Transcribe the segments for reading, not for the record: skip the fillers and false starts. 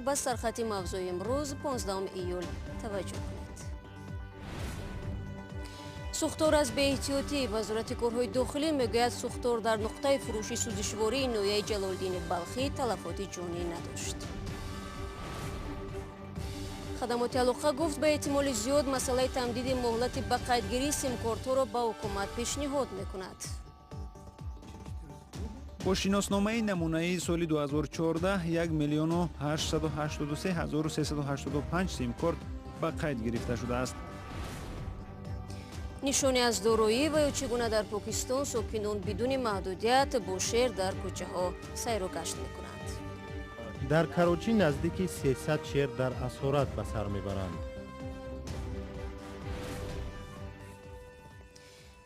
ба сархати мавзӯи имрӯз 15 июл таваҷҷӯҳ кунед. сӯхтор аз беэҳтиётӣ. вазорати корҳои дохилӣ мегӯяд сӯхтор дар нуқтаи фурӯши сӯзишвории ноҳияи ҷалолиддини балхӣ талафоти ҷонӣ надошт. хадамоти алоқа гуфт ба эҳтимоли зиёд масъалаи тамдиди моҳлати ба қайдгирии симкордҳоро ба ҳукумат пешниҳод мекунад. бо шиносномаи намунаи соли 2014 1,883,385 симкорд ба қайд гирифта шудааст. нишоне аз дороӣ ва ё чӣ гуна дар Покистон сокинон бидуни маҳдудият бо шер дар кӯчаҳо сайру гашт мекунанд. дар Карочи наздики 300 шер дар асорат ба сар мебаранд.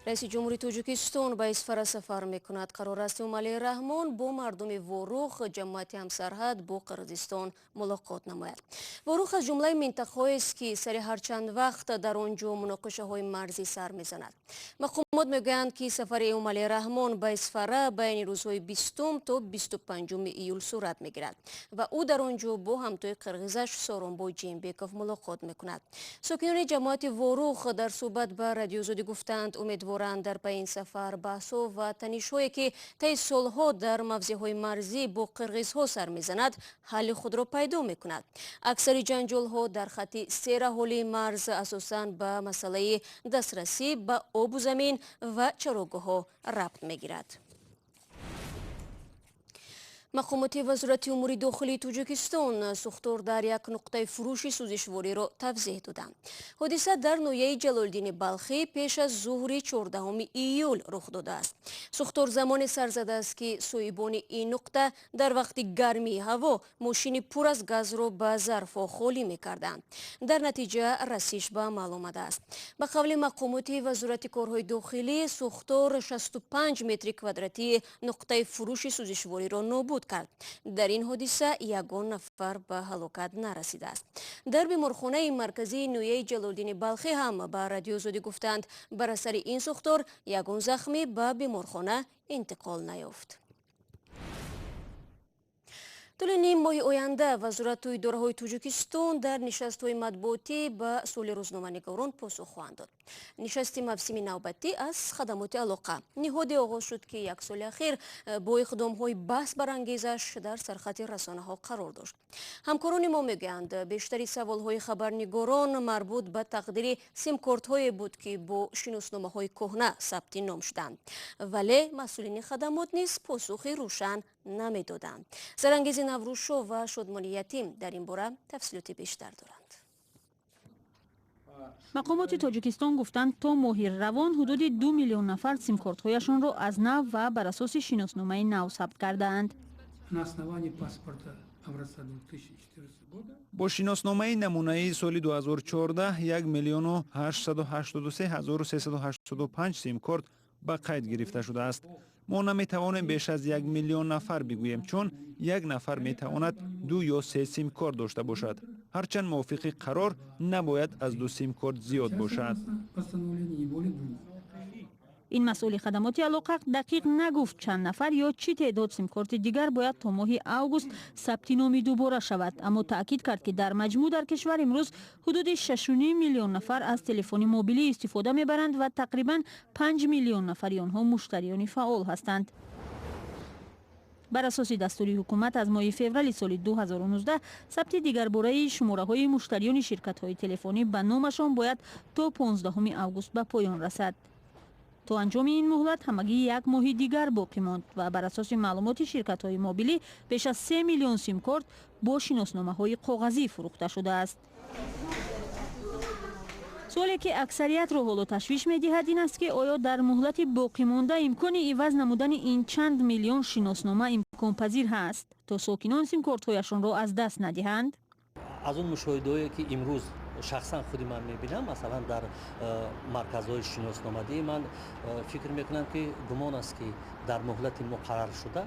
раиси ҷумҳури Тоҷикистон ба Исфара сафар мекунад. қарор аст Эмомалии Раҳмон бо мардуми Ворух, ҷамоати ҳамсарҳад бо Қирғизистон мулоқот намояд. Ворух аз ҷумлаи минтақаҳоест ки сари ҳарчанд вақт дар он ҷо муноқишаҳои марзӣ сар мезанад. мақомот мегӯянд ки сафари Эмомалии Раҳмон ба Исфара байни рӯзҳои 20 то 25 июл сурат мегирад ва ӯ дар он ҷо бо ҳамтои қирғизаш Сооронбой Ҷембеков мулоқот мекунад. сокинони ҷамоати Ворух дар суҳбат ба Радиои Озодӣ гуфтанд умедворанд дар паин сафар баҳсҳо ва танишҳое ки таи солҳо дар мавзеъҳои марзӣ бо қирғизҳо сар мезанад ҳалли худро пайдо мекунад. аксари ҷанҷолҳо дар хатти сераҳолии марз асосан ба масъалаи дастрасӣ ба обу замин ва чароғгоҳҳо рабт мегирад. мақомоти вазорати умури дохилии Тоҷикистон сӯхтор дар як нуқтаи фурӯши сӯзишвориро тавзеҳ доданд. ҳодиса дар ноҳияи ҷалолиддини балхӣ пеш аз зуҳри 14 июл рух додааст. сӯхтор замоне сар задааст ки соҳибони ин нуқта дар вақти гармии ҳаво мошини пур аз газро ба зарфҳо холӣ мекарданд. дар натиҷа расиш ба амал омадааст. ба қавли мақомоти вазорати корҳои дохилӣ сӯхтор 65 метри квадратии нуқтаи фурӯши сӯзишвориро нобуд кард. дар ин ҳодиса ягон нафар ба ҳалокат нарасидааст. дар беморхонаи марказии ноҳияи ҷалолиддини балхӣ ҳам ба Радиои Озодӣ гуфтанд бар асари ин сӯхтор ягон захмӣ ба беморхона интиқол наёфт. тӯли ним моҳи оянда вазорату идораҳои Тоҷикистон дар нишастҳои матбуотӣ ба суоли рӯзноманигорон посух хоҳанд дод. нишасти мавсими навбатӣ аз хадамоти алоқа ниҳоде оғоз шуд ки як соли ахир бо иқдомҳои баҳсбарангезаш дар сархати расонаҳо қарор дошт. ҳамкорони мо мегӯянд бештари саволҳои хабарнигорон марбут ба тақдири симкордҳое буд ки бо шиносномаҳои кӯҳна сабти ном шуданд, вале масъулини хадамот низ посухи рӯшан намедоданд. зарангези наврӯзшоҳ ва шодмони ятим дар ин бора тафсилоти бештар доранд. мақомоти Тоҷикистон гуфтанд то моҳи равон ҳудуди 2 миллион нафар симкордҳояшонро аз нав ва бар асоси шиносномаи нав сабт кардаанд. бо шиносномаи намунаи соли 2014 1,883,385 симкорд ба қайд гирифта шудааст. мо наметавонем беш аз 1 миллион нафар бигӯем, чун як нафар метавонад 2 ё 3 симкорд дошта бошад. ҳарчанд мувофиқи қарор набояд аз 2 симкорд зиёд бошад. ин масъули хадамоти алоқа дақиқ нагуфт чанд нафар ё чӣ теъдод симкорти дигар бояд то моҳи август сабти номи дубора шавад, аммо таъкид кард ки дар маҷмӯъ дар кишвар имрӯз ҳудуди 6,5 миллион нафар аз телефони мобилӣ истифода мебаранд ва тақрибан 5 миллион нафари онҳо муштариёни фаъол ҳастанд. бар асоси дастури ҳукумат аз моҳи феврали соли 2019 сабти дигарбораи шумораҳои муштариёни ширкатҳои телефонӣ ба номашон бояд то 15 август ба поён расад. то анҷоми ин муҳлат ҳамагӣ як моҳи дигар боқӣ монд ва бар асоси маълумоти ширкатҳои мобилӣ беш аз 3 миллион симкорд бо шиносномаҳои коғазӣ фурӯхта шудааст. суоле ки аксариятро ҳоло ташвиш медиҳад ин аст ки оё дар муҳлати боқимонда имкони иваз намудани ин чанд миллион шиноснома имконпазир ҳаст то сокинон симкордҳояшонро аз даст надиҳанд. аз он мушоҳидаҳое ки имрӯз шахсан худи ман мебинам, масалан дар марказҳои шиносномадии ман фикр мекунам ки гумон аст ки дар муҳлати муқаррар шуда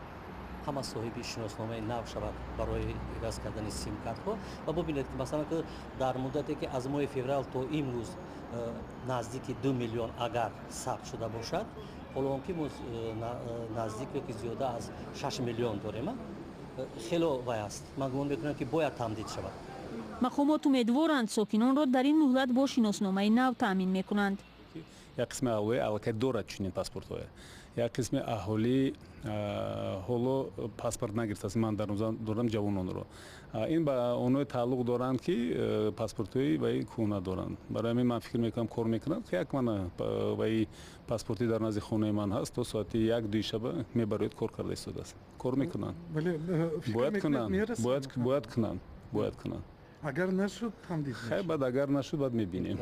ҳама соҳиби шиносномаи нав шавад барои иваз кардани симкартҳо ва бубинед ки масалан дар муддате ки аз моҳи феврал то имрӯз наздики 2 миллион агар сабт шуда бошад, ҳоло он ки мо наздик ё ки зиёда аз 6 миллион дорем. خیلی وای است. من گمان میکنم که باید تمدید شود. مقامات امیدوارند ساکنان را در این مهلت با شناسنامه نو تامین میکنند. یک قسم اهالی البته دارد چنین پاسپورت‌های. یک قسم اهالی حالا پاسپورت نگرفته من در دارم جوانان رو. این با اونها تعلق دارند که پاسپورت‌های وای کهنه دارند. برای من فکر میکنم کار میکنند که یک من وای پاسپورتی در نزد خانه من هست تا ساعت 1-2 شب میبرید کار کرده ایستاده است. کار میکنند. باید کنند. اگر نشد تمدید میشه. خیلی بعد اگر نشد بعد میبینیم.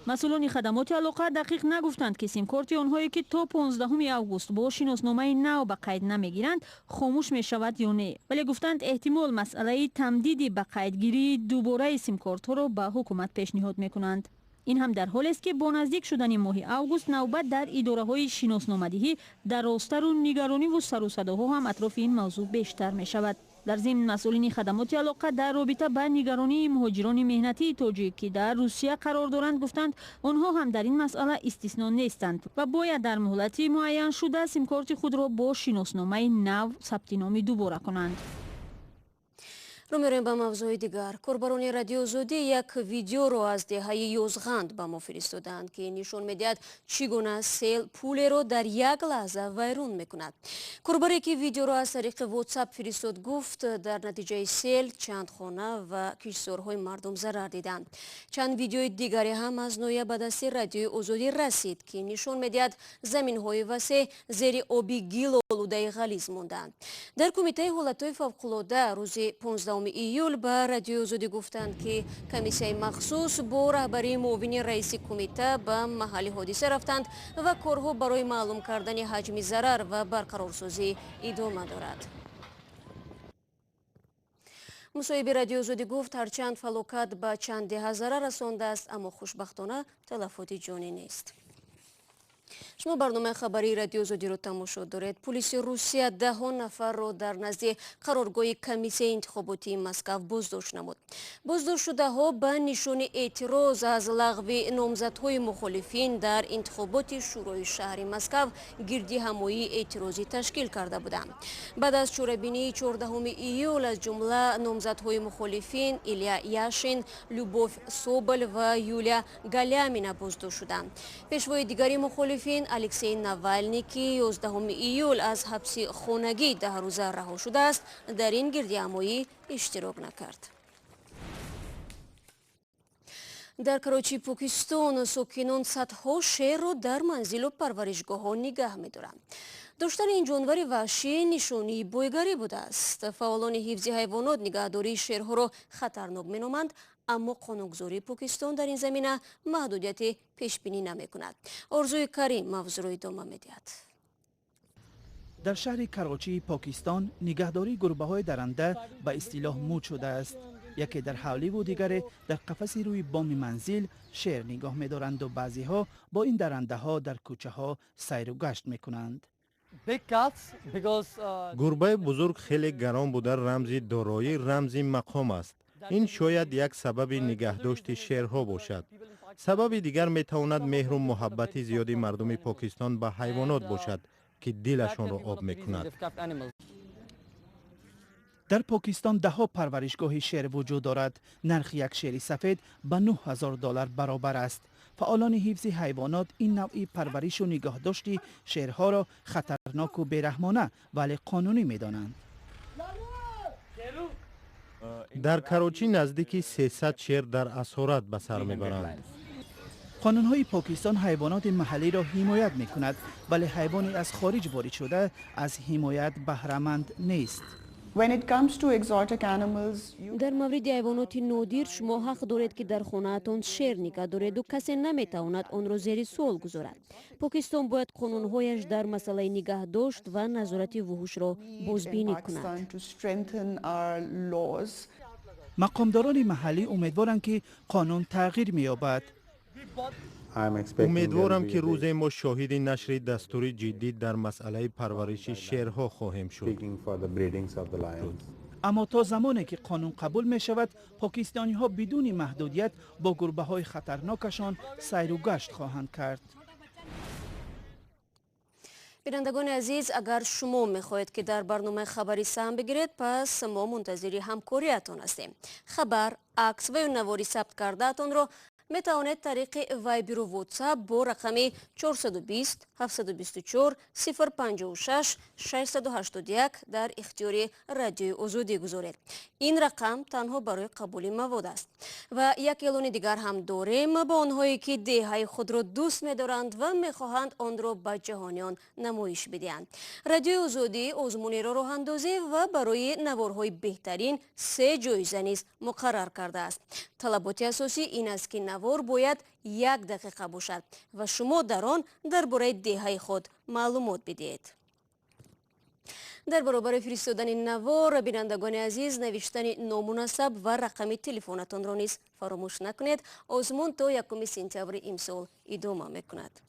مسئولان خدمات علاقه دقیق نگفتند که سیمکارت آنهایی که تا 15 اوگوست با شناسنامه نو به قید نمیگیرند خاموش می شود یا نه، ولی گفتند احتمال مسئله تمدید به قیدگیری دوباره سیمکارت ها را به حکومت پیشنهاد میکنند. این هم در حالی است که با نزدیک شدن ماه اوگوست نوبت در اداره های شناسنامه‌دهی در راستر و نگرانی و سر و صداها هم اطراف این موضوع بیشتر می شود. در ضمن مسئولین خدمات علاقه در رابطه با نگرانی مهاجران مهنتی تاجیک که در روسیه قرار دارند گفتند آنها هم در این مسئله استثنا نیستند و باید در مهلت معین شده سیمکارت خود را با شناسنامه نو ثبت نام دوباره کنند. رو می‌رویم به موضوع دیگر. کاربران رادیو ازودی یک ویدیو رو از دهه یوزغند به ما فرستادند که نشون می‌دهد چگونه سیل پول رو در یک لحظه ویران می‌کند. کاربری که ویدیو رو از طریق واتساپ فرستاد گفت در نتیجه سیل چند خانه و کشتزارهای مردم ضرر دیدند. چند ویدیوی دیگری هم از نوع به دست رادیو ازودی رسید که نشون می‌دهد زمین‌های وسیع زیر آبی گیل و آلوده غلیظ ماندند. در کمیته حالت‌های فوق‌العاده روز 15 ایول به رادیو ازودی گفتند که کمیسیای مخصوص با رهبری معاون رئیس کمیته به محل حادثه رفتند و کارها برای معلوم کردن حجم ضرر و برقرارسازی ادامه دارد. مصاحب رادیو ازودی گفت هرچند فلاکت به چند ده ضرر رسانده است اما خوشبختانه تلفات جانی نیست. شما برنامه خبری رادیو ازودی رو تماشا دارید. پلیس روسیه 10 نفر رو در نزد قرارگاه کمیسیون انتخاباتی مسکو بازداشت نمود. بازداشت شده ها به نشان اعتراض از لغو نامزدهای مخالفین در انتخابات شورای شهر مسکو گردی همایی اعتراضی تشکیل کرده بودند. بعد از چاره‌بینی 14 ایول از جمله نامزدهای مخالفین ایلیا یاشین، لوبوف سوبل و یولیا گالیامینا بازداشت شدند. پیشوای دیگری مخالفین الکسی ناوالنی که 11 ایول از حبس خانگی 10 روزه رها شده است در این گردی همایی اشتراک نکرد. در کراچی پاکستان ساکنان صدها شیر را در منزل و پرورشگاه ها نگه می دارند. داشتن این جانور وحشی نشانی بایگری بوده است. فعالان حفظ حیوانات نگهداری شیرها را خطرناک می نامند، اما قانونگذاری پاکستان در این زمینه محدودیت پیش بینی نمی کند. آرزوی کریم موضوع را ادامه می دهد. در شهر کراچی پاکستان نگهداری گربه‌های درنده به اصطلاح مد شده است. یکی در حولی و دیگر در قفسی روی بام منزل شیر نگاه می دارند و بعضی ها با این درنده ها در کوچه ها سیر و گشت می کنند. گربه بزرگ خیلی گران بوده، رمز دارایی، رمز مقام است. این شاید یک سبب نگهداشت شیرها باشد. سبب دیگر می تواند مهر و محبت زیادی مردم پاکستان به حیوانات باشد که دلشان را آب می کند. در پاکستان 10 پرورشگاه شیر وجود دارد. نرخ یک شیر سفید به $9,000 برابر است. فعالان حفظ حیوانات این نوعی پرورش و نگهداشت شیرها را خطرناک و بیرحمانه ولی قانونی می دانند. در کراچی نزدیک 300 شیر در اسارت به سر میبرند. قانونهای پاکستان حیوانات محلی را حمایت می کند ولی حیوانی از خارج وارد شده از حمایت بهره‌مند نیست. در مورد حیوانات نادر شما حق دارید که در خانه‌تان شیر نگه دارید و کسی نمیتواند آن را زیر سوال گذارد. پاکستان باید قانونهایش در مسئله نگهداشت و نظارت وحوش را بازبینی کند. مقامداران محلی امیدوارند که قانون تغییر می‌یابد. امیدوارم که روز ما شاهد نشر دستور جدید در مسئله پرورش شیرها خواهیم شد. اما تا زمانی که قانون قبول می شود پاکستانی ها بدون محدودیت با گربه های خطرناکشان سیر و گشت خواهند کرد. بینندگان عزیز، اگر شما میخواهید که در برنامه خبری سهم بگیرید، پس ما منتظر همکاریتان هستیم. خبر، عکس و نواری ثبت کردهتان را میتوانید طریق وایبر و واتساپ با رقم 420 724 056 681 در اختیار رادیوی آزادی گذارید. این رقم تنها برای قبول مواد است. و یک اعلان دیگر هم داریم با آنهایی که دهه خود را دوست می‌دارند و می‌خواهند آن را به جهانیان نمایش بدهند. رادیوی آزادی آزمون راه اندازی و برای نوارهای بهترین 3 جایزه نیز مقرر کرده است. طلبات اساسی این است که نوار باید 1 دقیقه باشد و شما در آن درباره دهه خود معلومات بدهید. در برابر فرستادن نوار، بینندگان عزیز، نوشتن نامناسب و رقم تلفنتان را نیز فراموش نکنید. آزمون تا 1 سپتامبر امسال ادامه میکند.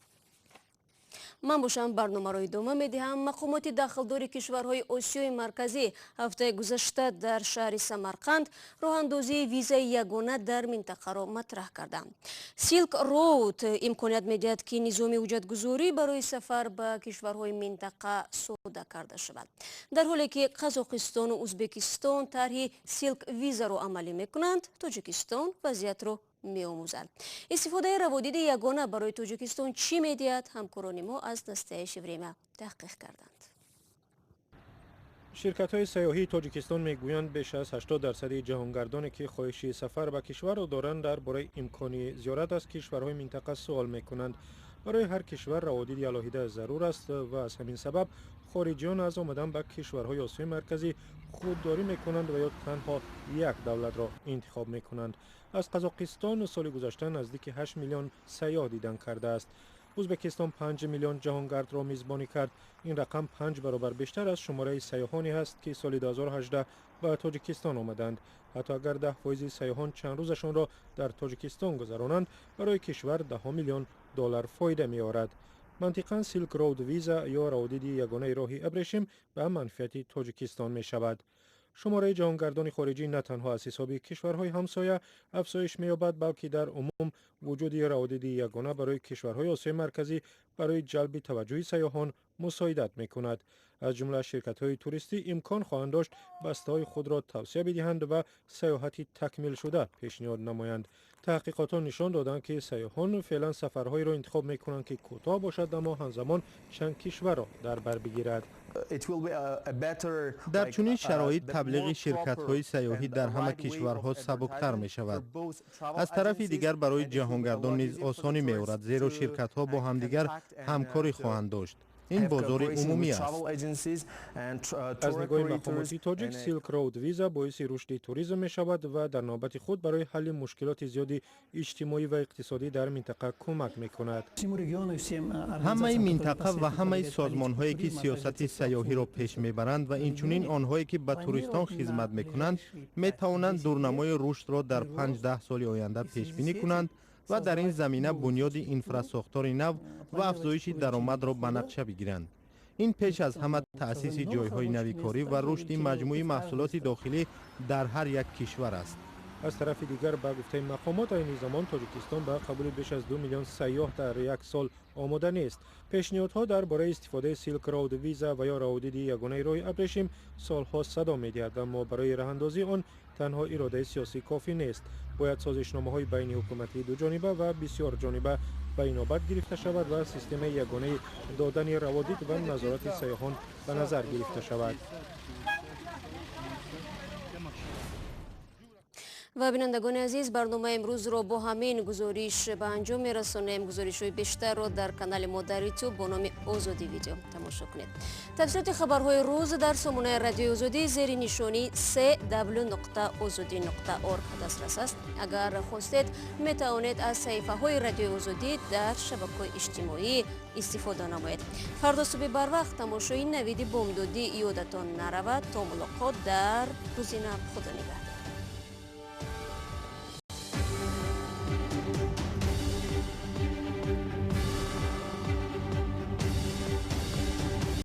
من باشم برنامه را ادامه میدهم. مقامات داخلدار کشورهای آسیای مرکزی هفته گذشته در شهر سمرقند راه اندازی ویزای یگانه در منطقه را مطرح کردند. سیلک رود امکانیت میدهد که نظام حجتگذاری برای سفر به کشورهای منطقه ساده کرده شود. در حالی که قزاقستان و ازبکستان طرح سیلک ویزا را عملی میکنند، تاجیکستان وضعیت را می‌آموزد. استفاده روادید یگانه برای تاجیکستان چی می‌دهد؟ همکاران ما از دسته شبریمه تحقیق کردند. شرکت‌های سیاحی تاجیکستان میگویند بیش از 80% جهانگردانی که خواهش سفر به کشور را دارند درباره امکان زیارت از کشورهای منطقه سوال می‌کنند. برای هر کشور روادید علاهیده ضرور است و از همین سبب خارجیان از آمدن به کشورهای آسیای مرکزی خودداری می‌کنند و یا تنها یک دولت را انتخاب می‌کنند. از قزاقستان سال گذشته نزدیک 8 میلیون سیاح دیدن کرده است. ازبکستان 5 میلیون جهانگرد را میزبانی کرد. این رقم 5 برابر بیشتر از شماره سیاحانی است که سال 2018 به تاجیکستان آمدند. حتی اگر 10% سیاحان چند روزشان را در تاجیکستان گذرانند، برای کشور 10 میلیون دلار فایده می‌آورد. منطقاً سیلک رود ویزا یا روادید یگانه راه ابریشم به منفعت تاجیکستان می شود. شماره جهانگردان خارجی نه تنها از حساب کشورهای همسایه افزایش می‌یابد، بلکه در عموم وجود روادید یگانه برای کشورهای آسیای مرکزی برای جلب توجه سیاحان مساعدت می‌کند. از جمله شرکت‌های توریستی امکان خواهند داشت بسته‌های خود را توسعه بدهند و سیاحتی تکمیل شده پیشنهاد نمایند. تحقیقات نشان دادند که سیاحان فعلا سفرهایی را انتخاب می‌کنند که کوتاه باشد اما همزمان چند کشور را در بر بگیرد. در چنین شرایط تبلیغ شرکت‌های سیاحی در همه کشورها سبکتر می‌شود. از طرف دیگر برای جهانگردان نیز آسانی می‌آورد، زیرا شرکت‌ها با همدیگر همکاری خواهند داشت. این بازار عمومی است. از نگاه مقامات تاجیک، سیلک رود ویزا باعث رشد توریسم می شود و در نوبت خود برای حل مشکلات زیادی اجتماعی و اقتصادی در منطقه کمک می کند. همه منطقه و همه سازمان‌هایی که سیاست سیاحی را پیش میبرند و اینچنین آنهایی که به توریستان خدمت میکنند می توانند دورنمای رشد را در 5-10 سال آینده پیش بینی کنند و در این زمینه بنیاد اینفراساختار نو و افزایش درآمد را به نقشه بگیرند. این پیش از همه تأسیس جایهای نوی کاری و رشد مجموعی محصولات داخلی در هر یک کشور است. از طرف دیگر به گفته مقامات این زمان تاجیکستان به قبول بیش از 2 میلیون سیاح در یک سال آماده نیست. پیشنهادها درباره استفاده سیلک رود ویزا و یا روادید یگانه راه ابریشم سالها صدا می‌دهد، اما برای راه اندازی آن تنها اراده سیاسی کافی نیست. باید سازشنامه‌های بین حکومتی دو جانبه و بسیار جانبه به نوبت گرفته شود و سیستم یگانه دادن روادید و نظارت سیاحان به نظر گرفته شود. و بینندگان عزیز، برنامه امروز را با همین گزارش به انجام می‌رسانیم. گزارش‌های بیشتر را در کانال ما در یوتیوب با نام آزادی ویدیو تماشا کنید. تفسیرات خبرهای روز در سامانه رادیو آزادی زیر نشانی www.azadi.org دسترس است. اگر خواستید می‌توانید از صفحه‌های رادیو آزادی در شبکه‌های اجتماعی استفاده نمایید. فردا صبح بر وقت تماشای نوید بامدادی یادتان نرود. تا ملاقات در گزینه خدا نگهدار.